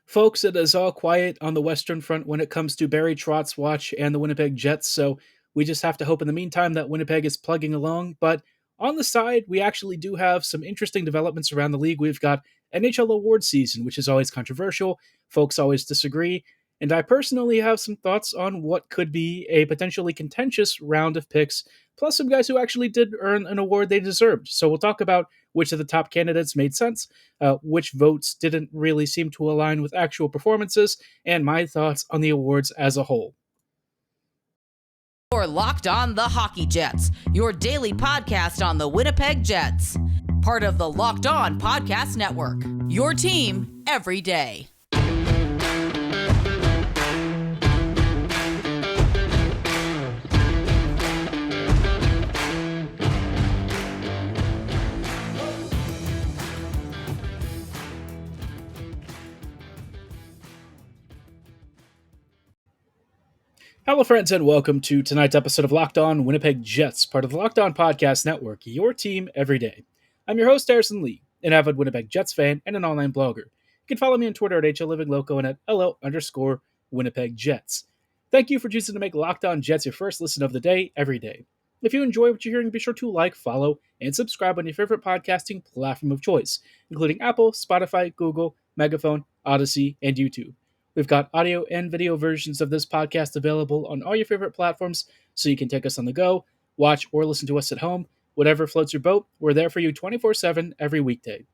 Folks, it is all quiet on the Western Front when it comes to Barry Trotz's watch and the Winnipeg Jets, so we just have to hope in the meantime that Winnipeg is plugging along. But on the side, we actually do have some interesting developments around the league. We've got NHL award season, which is always controversial. Folks always disagree. And I personally have some thoughts on what could be a potentially contentious round of picks, plus some guys who actually did earn an award they deserved. So we'll talk about which of the top candidates made sense, which votes didn't really seem to align with actual performances, and my thoughts on the awards as a whole. You're Locked On the Hockey Jets, your daily podcast on the Winnipeg Jets. Part of the Locked On Podcast Network, your team every day. Hello, friends, and welcome to tonight's episode of Locked On Winnipeg Jets, part of the Locked On Podcast Network, your team every day. I'm your host, Harrison Lee, an avid Winnipeg Jets fan and an online blogger. You can follow me on Twitter at HLLivingLoco and at LO_Winnipeg Jets. Thank you for choosing to make Locked On Jets your first listen of the day, every day. If you enjoy what you're hearing, be sure to like, follow, and subscribe on your favorite podcasting platform of choice, including Apple, Spotify, Google, Megaphone, Odyssey, and YouTube. We've got audio and video versions of this podcast available on all your favorite platforms, so you can take us on the go, watch, or listen to us at home. Whatever floats your boat, we're there for you 24/7 every weekday.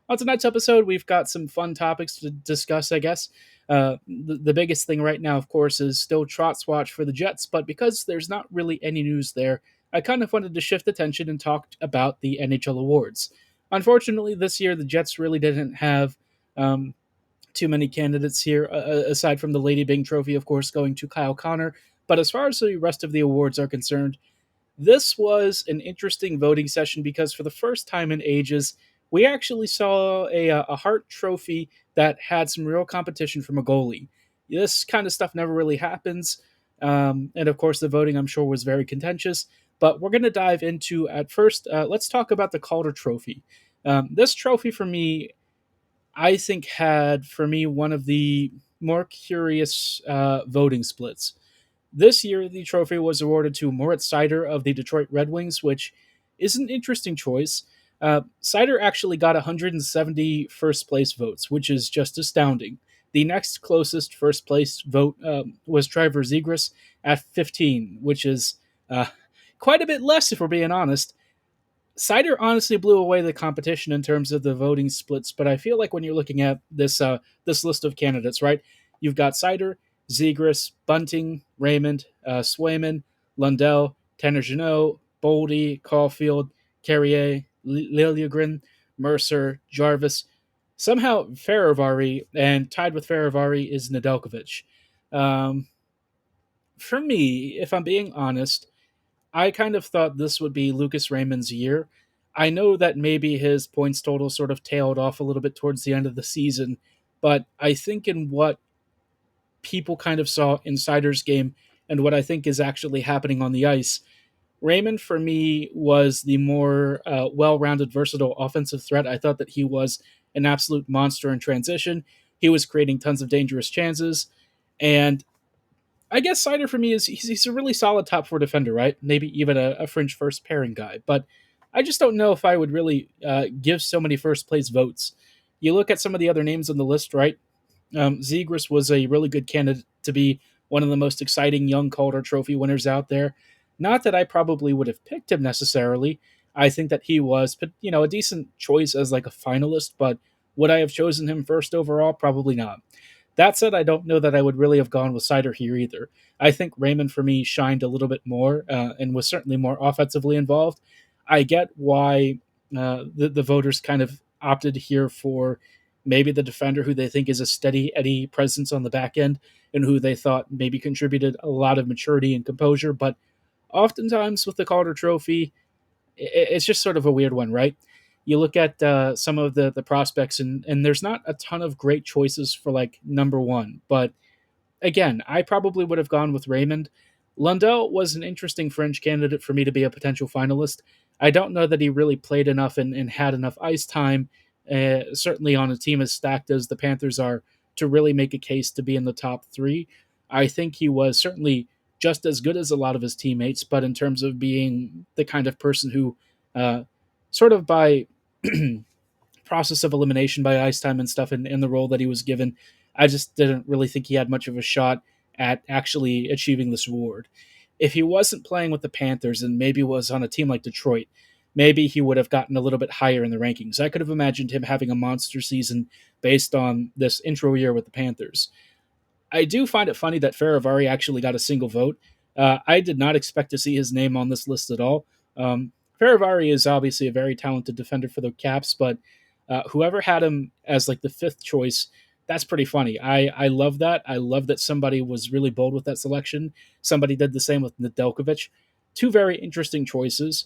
On tonight's episode, we've got some fun topics to discuss, I guess. The biggest thing right now, of course, is still Trotz watch for the Jets, but because there's not really any news there, I kind of wanted to shift attention and talk about the NHL awards. Unfortunately, this year, the Jets really didn't have too many candidates here, aside from the Lady Byng Trophy, of course, going to Kyle Connor. But as far as the rest of the awards are concerned, this was an interesting voting session because for the first time in ages, we actually saw a Hart Trophy that had some real competition from a goalie. This kind of stuff never really happens. And of course, the voting, I'm sure, was very contentious. But we're going to dive into, at first, let's talk about the Calder Trophy. This trophy, for me, I think had, for me, one of the more curious voting splits. This year, the trophy was awarded to Moritz Seider of the Detroit Red Wings, which is an interesting choice. Seider actually got 170 first-place votes, which is just astounding. The next closest first-place vote was Trevor Zegras at 15, which is quite a bit less, if we're being honest. Seider honestly blew away the competition in terms of the voting splits, but I feel like when you're looking at this list of candidates, right, you've got Seider, Zegras, Bunting, Raymond, Swayman, Lundell, Tanner Jeannot, Boldy, Caulfield, Carrier, Liljegren, Mercer, Jarvis, somehow Faravari, and tied with Faravari is Nedeljkovic. For me, if I'm being honest, I kind of thought this would be Lucas Raymond's year. I know that maybe his points total sort of tailed off a little bit towards the end of the season, but I think in what people kind of saw in Seider's game and what I think is actually happening on the ice, Raymond, for me, was the more well-rounded, versatile offensive threat. I thought that he was an absolute monster in transition. He was creating tons of dangerous chances, and I guess Seider for me is he's a really solid top four defender, right? Maybe even a fringe first pairing guy. But I just don't know if I would really give so many first place votes. You look at some of the other names on the list, right? Zegras was a really good candidate to be one of the most exciting young Calder Trophy winners out there. Not that I probably would have picked him necessarily. I think that he was, a decent choice as like a finalist, but would I have chosen him first overall? Probably not. That said, I don't know that I would really have gone with Seider here either. I think Raymond, for me, shined a little bit more and was certainly more offensively involved. I get why the voters kind of opted here for maybe the defender who they think is a steady Eddie presence on the back end and who they thought maybe contributed a lot of maturity and composure. But oftentimes with the Calder Trophy, it's just sort of a weird one, right? You look at some of the prospects, and there's not a ton of great choices for like number one. But again, I probably would have gone with Raymond. Lundell was an interesting fringe candidate for me to be a potential finalist. I don't know that he really played enough and had enough ice time, certainly on a team as stacked as the Panthers are, to really make a case to be in the top three. I think he was certainly just as good as a lot of his teammates, but in terms of being the kind of person who, sort of by process of elimination by ice time and stuff in the role that he was given, I just didn't really think he had much of a shot at actually achieving this award. If he wasn't playing with the Panthers and maybe was on a team like Detroit, maybe he would have gotten a little bit higher in the rankings. I could have imagined him having a monster season based on this intro year with the Panthers. I do find it funny that Faravari actually got a single vote. I did not expect to see his name on this list at all. Faravari is obviously a very talented defender for the Caps, but whoever had him as like the fifth choice, that's pretty funny. I love that. I love that somebody was really bold with that selection. Somebody did the same with Nedeljkovic. Two very interesting choices.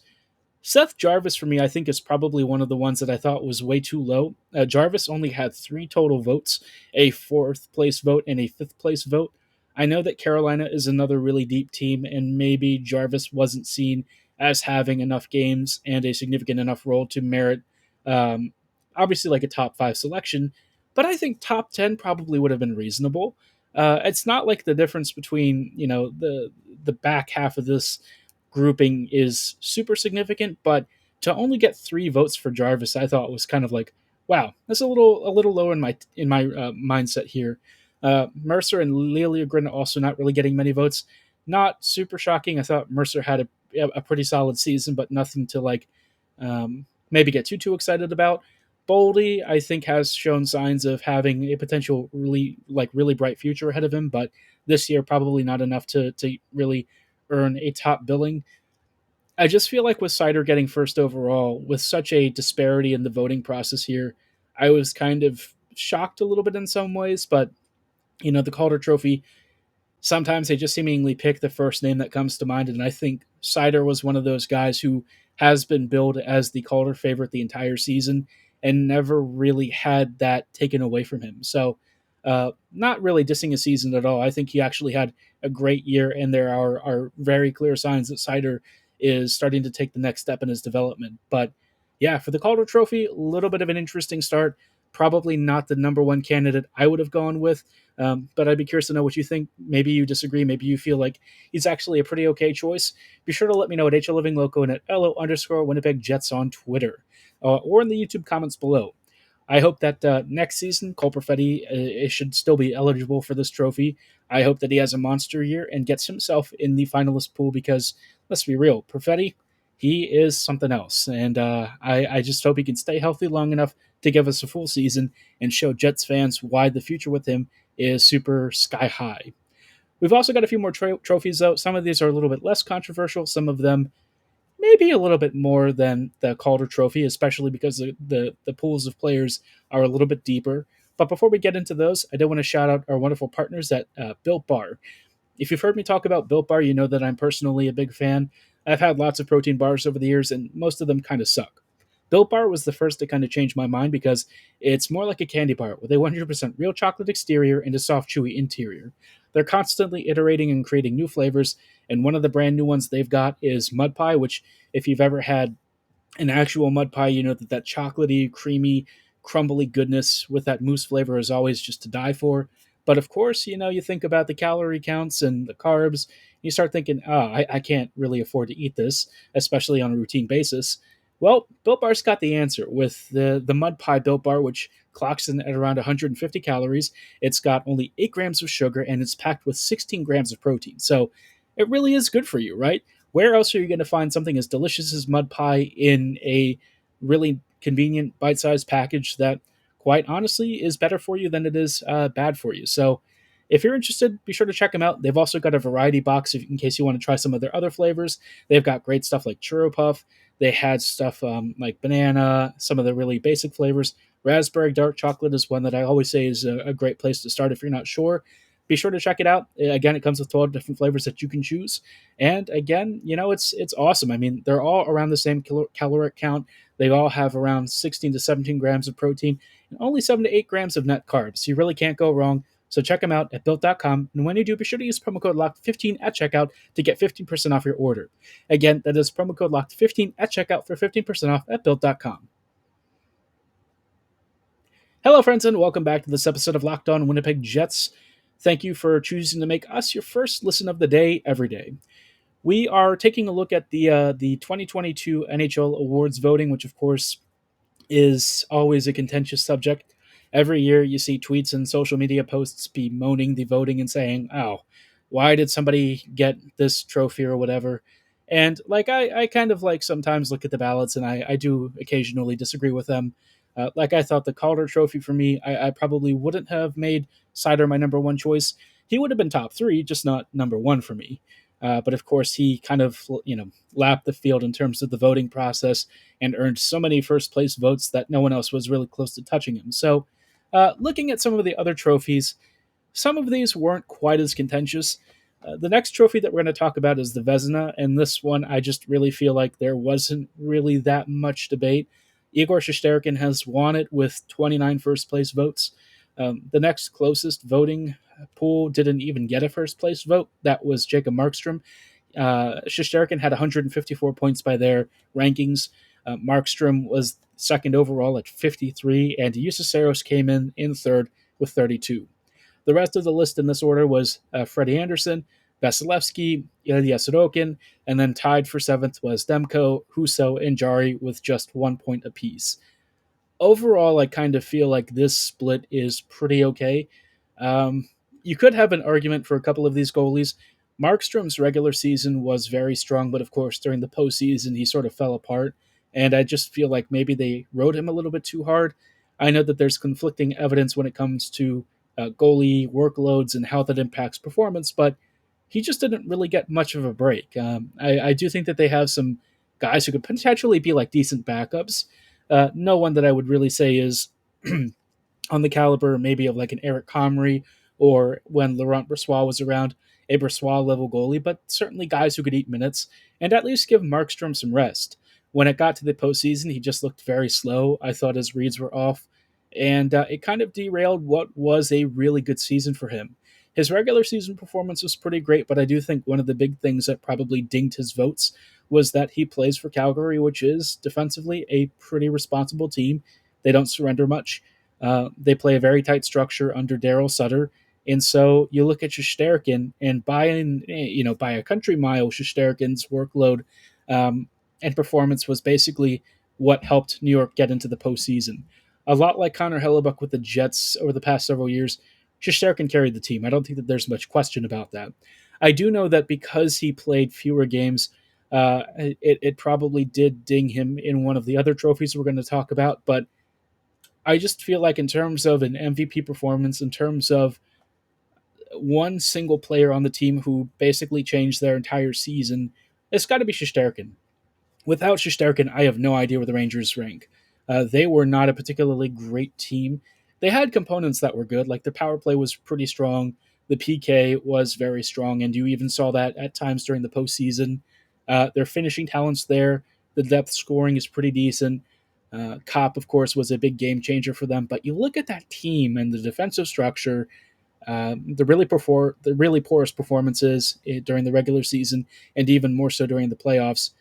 Seth Jarvis, for me, I think is probably one of the ones that I thought was way too low. Jarvis only had 3 total votes, a fourth place vote and a fifth place vote. I know that Carolina is another really deep team, and maybe Jarvis wasn't seen as having enough games and a significant enough role to merit, um, obviously, like a top 5 selection. But I think top 10 probably would have been reasonable. It's not like the difference between the back half of this grouping is super significant, but to only get 3 votes for Jarvis, I thought was kind of like, wow, that's a little low in my mindset here. Mercer and Liljegren also not really getting many votes. Not super shocking. I thought Mercer had a pretty solid season, but nothing to like maybe get too excited about. Boldy, I think, has shown signs of having a potential really bright future ahead of him, but this year probably not enough to really earn a top billing. I just feel like with Seider getting first overall, with such a disparity in the voting process here, I was kind of shocked a little bit in some ways, but the Calder Trophy, sometimes they just seemingly pick the first name that comes to mind. And I think Seider was one of those guys who has been billed as the Calder favorite the entire season and never really had that taken away from him. So, not really dissing his season at all. I think he actually had a great year, and there are very clear signs that Seider is starting to take the next step in his development. But yeah, for the Calder Trophy, a little bit of an interesting start. Probably not the number one candidate I would have gone with, but I'd be curious to know what you think. Maybe you disagree. Maybe you feel like he's actually a pretty okay choice. Be sure to let me know at HLLivingLoco and at LO_Winnipeg Jets on Twitter, or in the YouTube comments below. I hope that next season, Cole Perfetti should still be eligible for this trophy. I hope that he has a monster year and gets himself in the finalist pool because, let's be real, Perfetti, he is something else. And I just hope he can stay healthy long enough to give us a full season and show Jets fans why the future with him is super sky high. We've also got a few more trophies, though. Some of these are a little bit less controversial. Some of them maybe a little bit more than the Calder Trophy, especially because the pools of players are a little bit deeper. But before we get into those, I do want to shout out our wonderful partners at Built Bar. If you've heard me talk about Built Bar, you know that I'm personally a big fan. I've had lots of protein bars over the years, and most of them kind of suck. Built Bar was the first to kind of change my mind because it's more like a candy bar with a 100% real chocolate exterior and a soft, chewy interior. They're constantly iterating and creating new flavors, and one of the brand new ones they've got is Mud Pie, which, if you've ever had an actual mud pie, you know that chocolatey, creamy, crumbly goodness with that mousse flavor is always just to die for. But of course, you think about the calorie counts and the carbs. You start thinking, I can't really afford to eat this, especially on a routine basis. Well, Built Bar's got the answer with the Mud Pie Built Bar, which clocks in at around 150 calories. It's got only 8 grams of sugar, and it's packed with 16 grams of protein. So it really is good for you, right? Where else are you going to find something as delicious as mud pie in a really convenient bite-sized package that, quite honestly, is better for you than it is bad for you? So if you're interested, be sure to check them out. They've also got a variety box in case you want to try some of their other flavors. They've got great stuff like Churro Puff. They had stuff like banana, some of the really basic flavors. Raspberry dark chocolate is one that I always say is a great place to start if you're not sure. Be sure to check it out. Again, it comes with 12 different flavors that you can choose. And again, it's awesome. I mean, they're all around the same caloric count. They all have around 16 to 17 grams of protein and only 7 to 8 grams of net carbs. You really can't go wrong. So check them out at built.com. And when you do, be sure to use promo code LOCKED15 at checkout to get 15% off your order. Again, that is promo code LOCKED15 at checkout for 15% off at built.com. Hello, friends, and welcome back to this episode of Locked On Winnipeg Jets. Thank you for choosing to make us your first listen of the day every day. We are taking a look at the 2022 NHL awards voting, which of course is always a contentious subject. Every year you see tweets and social media posts bemoaning the voting and saying, "Oh, why did somebody get this trophy or whatever?" And I kind of like sometimes look at the ballots and I do occasionally disagree with them. I thought the Calder Trophy for me, I probably wouldn't have made Seider my number one choice. He would have been top three, just not number one for me. But of course, he kind of lapped the field in terms of the voting process and earned so many first place votes that no one else was really close to touching him. So, looking at some of the other trophies, some of these weren't quite as contentious. The next trophy that we're going to talk about is the Vezina, and this one I just really feel like there wasn't really that much debate. Igor Shesterkin has won it with 29 first place votes. The next closest voting pool didn't even get a first place vote. That was Jacob Markstrom. Shesterkin had 154 points by their rankings. Markstrom was second overall at 53, and Juuse came in third with 32. The rest of the list in this order was Freddie Anderson, Vasilevsky, Ilya Sorokin, and then tied for seventh was Demko, Husso, and Jari with just 1 point apiece. Overall, I kind of feel like this split is pretty okay. You could have an argument for a couple of these goalies. Markstrom's regular season was very strong, but of course, during the postseason, he sort of fell apart. And I just feel like maybe they rode him a little bit too hard. I know that there's conflicting evidence when it comes to goalie workloads and how that impacts performance, but he just didn't really get much of a break. I do think that they have some guys who could potentially be like decent backups. No one that I would really say is on the caliber maybe of like an Eric Comrie or when Laurent Brossoit was around, a Brossoit level goalie, but certainly guys who could eat minutes and at least give Markstrom some rest. When it got to the postseason, he just looked very slow. I thought his reads were off, and it kind of derailed what was a really good season for him. His regular season performance was pretty great, but I do think one of the big things that probably dinged his votes was that he plays for Calgary, which is defensively a pretty responsible team. They don't surrender much. They play a very tight structure under Daryl Sutter, and so you look at Shesterkin, and by a country mile, Shesterkin's workload and performance was basically what helped New York get into the postseason. A lot like Connor Hellebuck with the Jets over the past several years, Shesterkin carried the team. I don't think that there's much question about that. I do know that because he played fewer games, it probably did ding him in one of the other trophies we're going to talk about, but I just feel like in terms of an MVP performance, in terms of one single player on the team who basically changed their entire season, it's got to be Shesterkin. Without Shesterkin, I have no idea where the Rangers rank. They were not a particularly great team. They had components that were good, like the power play was pretty strong, the PK was very strong, and you even saw that at times during the postseason. Their finishing talents there, the depth scoring is pretty decent. Kopp, of course, was a big game changer for them. But you look at that team and the defensive structure, the really porous performances during the regular season, and even more so during the playoffs.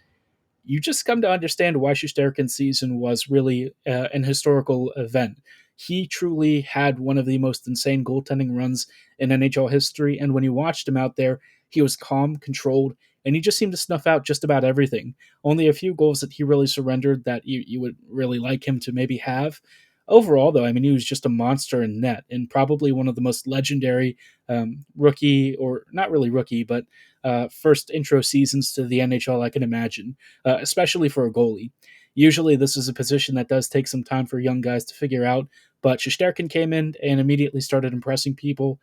You just come to understand why Shesterkin's season was really an historical event. He truly had one of the most insane goaltending runs in NHL history, and when you watched him out there, he was calm, controlled, and he just seemed to snuff out just about everything. Only a few goals that he really surrendered that you would really like him to maybe have. Overall, though, I mean, he was just a monster in net and probably one of the most legendary rookie, or not really rookie, but first intro seasons to the NHL I can imagine, especially for a goalie. Usually, this is a position that does take some time for young guys to figure out, but Shesterkin came in and immediately started impressing people.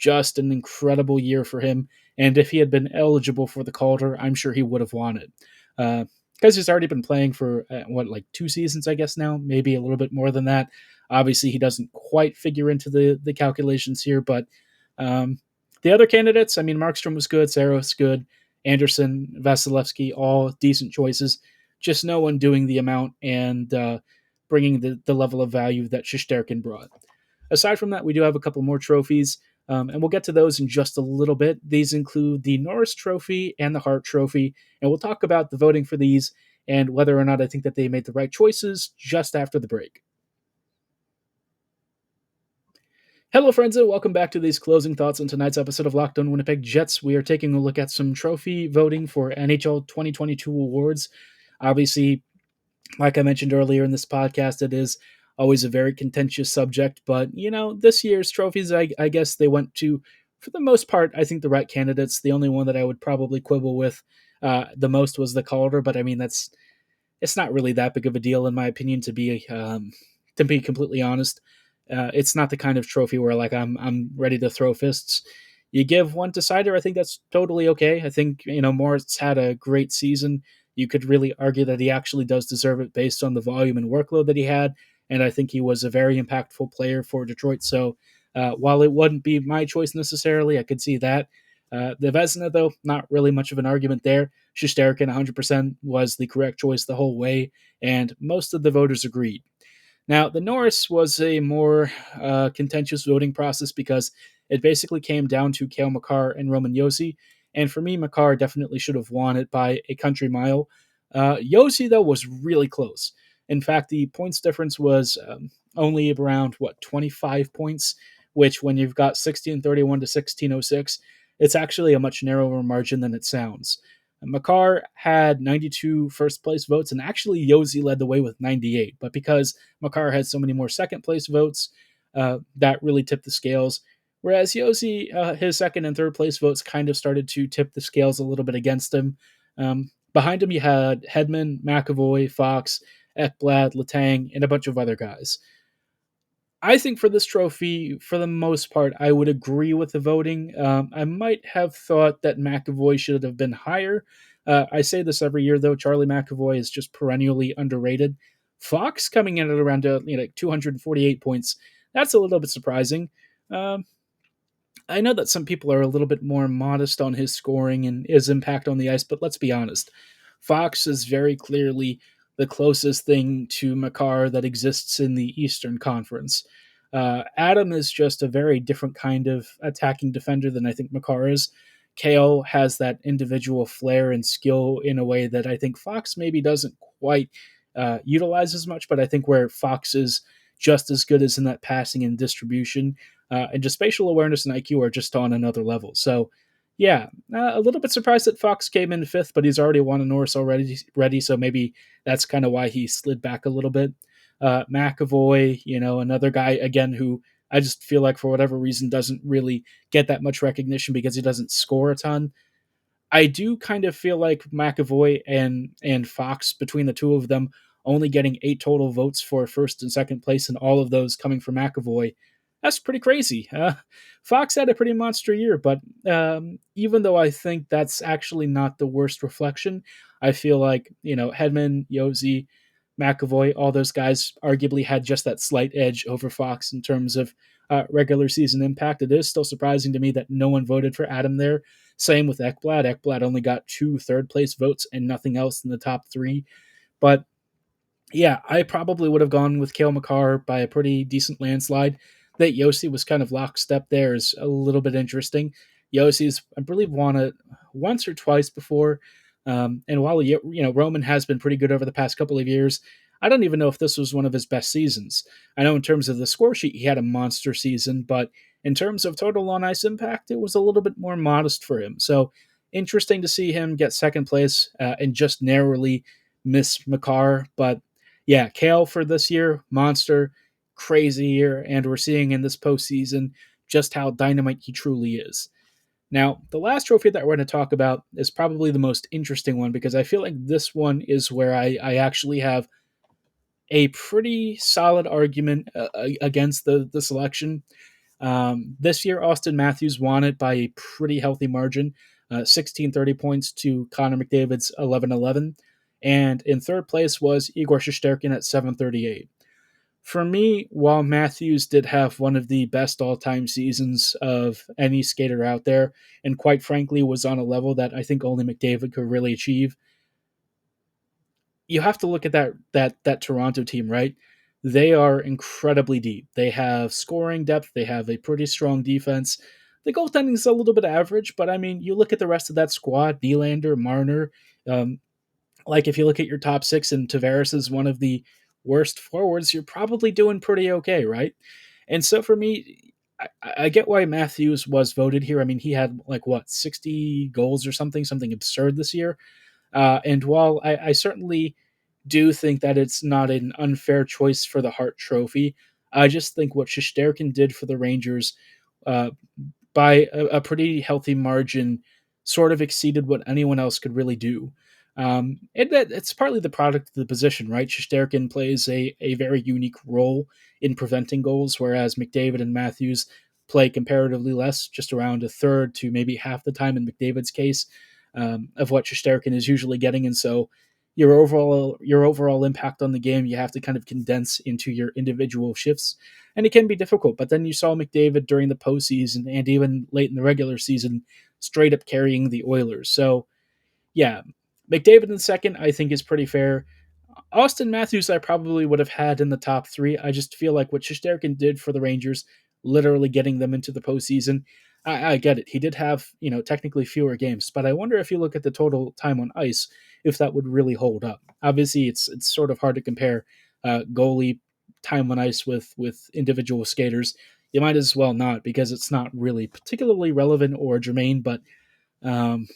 Just an incredible year for him, and if he had been eligible for the Calder, I'm sure he would have won it. Because he's already been playing for, like 2 seasons, I guess now, maybe a little bit more than that. Obviously, he doesn't quite figure into the calculations here, but the other candidates, I mean, Markstrom was good, Saros good, Anderson, Vasilevsky, all decent choices. Just no one doing the amount and bringing the level of value that Shesterkin brought. Aside from that, we do have a couple more trophies, and we'll get to those in just a little bit. These include the Norris Trophy and the Hart Trophy, and we'll talk about the voting for these and whether or not I think that they made the right choices just after the break. Hello, friends, and welcome back to these closing thoughts on tonight's episode of Locked On Winnipeg Jets. We are taking a look at some trophy voting for NHL 2022 awards. Obviously, like I mentioned earlier in this podcast, it is always a very contentious subject, but, this year's trophies, I guess they went to, for the most part, I think the right candidates. The only one that I would probably quibble with the most was the Calder, but I mean, it's not really that big of a deal, in my opinion, to be completely honest. It's not the kind of trophy where like I'm ready to throw fists. You give one to Seider, I think that's totally okay. I think Moritz had a great season. You could really argue that he actually does deserve it based on the volume and workload that he had, and I think he was a very impactful player for Detroit. So while it wouldn't be my choice necessarily, I could see that. The Vezina, though, not really much of an argument there. Shesterkin 100% was the correct choice the whole way, and most of the voters agreed. Now, the Norris was a more contentious voting process because it basically came down to Cale Makar and Roman Josi. And for me, Makar definitely should have won it by a country mile. Josi, though, was really close. In fact, the points difference was only around, 25 points, which when you've got 1631 to 1606, it's actually a much narrower margin than it sounds. Makar had 92 first place votes, and actually Josi led the way with 98. But because Makar had so many more second place votes, that really tipped the scales. Whereas Josi, his second and third place votes kind of started to tip the scales a little bit against him. Behind him, you had Hedman, McAvoy, Fox, Ekblad, Letang, and a bunch of other guys. I think for this trophy, for the most part, I would agree with the voting. I might have thought that McAvoy should have been higher. I say this every year, though. Charlie McAvoy is just perennially underrated. Fox coming in at around 248 points. That's a little bit surprising. Um, I know that some people are a little bit more modest on his scoring and his impact on the ice, but let's be honest. Fox is very clearly the closest thing to Makar that exists in the Eastern Conference. Adam is just a very different kind of attacking defender than I think Makar is. Cale has that individual flair and skill in a way that I think Fox maybe doesn't quite utilize as much, but I think where Fox is just as good as in that passing and distribution, and just spatial awareness and IQ are just on another level. So, yeah, a little bit surprised that Fox came in fifth, but he's already won a Norris already, so maybe that's kind of why he slid back a little bit. McAvoy, another guy, again, who I just feel like for whatever reason doesn't really get that much recognition because he doesn't score a ton. I do kind of feel like McAvoy and Fox, between the two of them, only getting 8 total votes for first and second place, and all of those coming from McAvoy. That's pretty crazy. Fox had a pretty monster year, but even though I think that's actually not the worst reflection, I feel like Hedman, Josi, McAvoy, all those guys arguably had just that slight edge over Fox in terms of regular season impact. It is still surprising to me that no one voted for Adam there. Same with Ekblad. Ekblad only got 2 third place votes and nothing else in the top 3. But yeah, I probably would have gone with Cale Makar by a pretty decent landslide. That Josi was kind of lockstep there is a little bit interesting. Yosi's, I believe, won it once or twice before. And while Roman has been pretty good over the past couple of years, I don't even know if this was one of his best seasons. I know in terms of the score sheet, he had a monster season, but in terms of total on ice impact, it was a little bit more modest for him. So interesting to see him get second place and just narrowly miss Makar. But yeah, Cale for this year, monster, crazy year, and we're seeing in this postseason just how dynamite he truly is. Now, the last trophy that we're going to talk about is probably the most interesting one because I feel like this one is where I actually have a pretty solid argument against the selection. This year, Auston Matthews won it by a pretty healthy margin, 1630 points to Connor McDavid's 1111. And in third place was Igor Shesterkin at 738. For me, while Matthews did have one of the best all-time seasons of any skater out there, and quite frankly was on a level that I think only McDavid could really achieve, you have to look at that Toronto team, right? They are incredibly deep. They have scoring depth. They have a pretty strong defense. The goaltending is a little bit average, but I mean, you look at the rest of that squad: Nylander, Marner. Like if you look at your top 6 and Tavares is one of the worst forwards, you're probably doing pretty okay, right? And so for me, I get why Matthews was voted here. I mean, he had 60 goals or something absurd this year. And while I certainly do think that it's not an unfair choice for the Hart Trophy, I just think what Shesterkin did for the Rangers uh, by a pretty healthy margin sort of exceeded what anyone else could really do. And it's partly the product of the position, right? Shesterkin plays a very unique role in preventing goals, whereas McDavid and Matthews play comparatively less, just around a third to maybe half the time in McDavid's case of what Shesterkin is usually getting. And so your overall impact on the game, you have to kind of condense into your individual shifts, and it can be difficult. But then you saw McDavid during the postseason and even late in the regular season, straight up carrying the Oilers. So yeah, McDavid in second, I think, is pretty fair. Auston Matthews, I probably would have had in the top three. I just feel like what Shesterkin did for the Rangers, literally getting them into the postseason. I get it. He did have, technically fewer games, but I wonder if you look at the total time on ice, if that would really hold up. Obviously, it's sort of hard to compare goalie time on ice with individual skaters. You might as well not, because it's not really particularly relevant or germane. But um,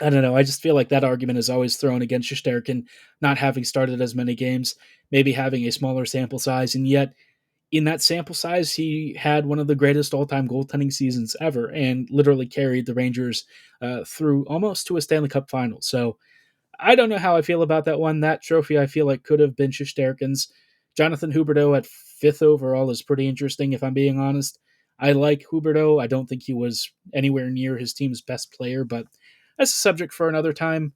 I don't know. I just feel like that argument is always thrown against Shesterkin not having started as many games, maybe having a smaller sample size, and yet in that sample size, he had one of the greatest all-time goaltending seasons ever, and literally carried the Rangers through almost to a Stanley Cup final. So I don't know how I feel about that one. That trophy, I feel like, could have been Shesterkin's. Jonathan Huberdeau at fifth overall is pretty interesting, if I'm being honest. I like Huberdeau. I don't think he was anywhere near his team's best player, but that's a subject for another time.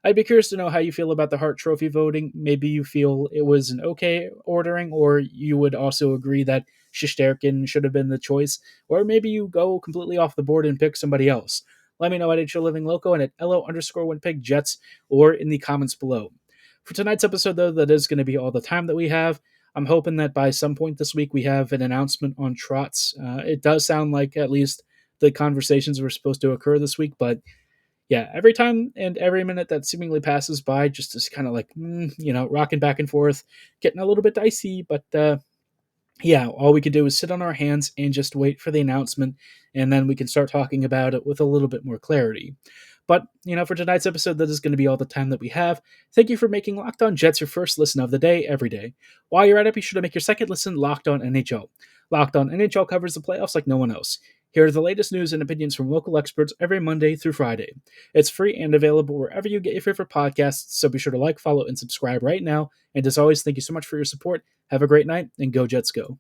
I'd be curious to know how you feel about the Hart Trophy voting. Maybe you feel it was an okay ordering, or you would also agree that Shesterkin should have been the choice, or maybe you go completely off the board and pick somebody else. Let me know at HL Living Loco and at LO_Winnipeg Jets, or in the comments below. For tonight's episode, though, that is going to be all the time that we have. I'm hoping that by some point this week we have an announcement on Trotz. It does sound like at least the conversations were supposed to occur this week, but yeah, every time and every minute that seemingly passes by just is kind of like, rocking back and forth, getting a little bit dicey. But yeah, all we can do is sit on our hands and just wait for the announcement, and then we can start talking about it with a little bit more clarity. But, for tonight's episode, that is going to be all the time that we have. Thank you for making Locked On Jets your first listen of the day every day. While you're at it, be sure to make your second listen Locked On NHL. Locked On NHL covers the playoffs like no one else. Here are the latest news and opinions from local experts every Monday through Friday. It's free and available wherever you get your favorite podcasts, so be sure to like, follow, and subscribe right now. And as always, thank you so much for your support. Have a great night, and go Jets go.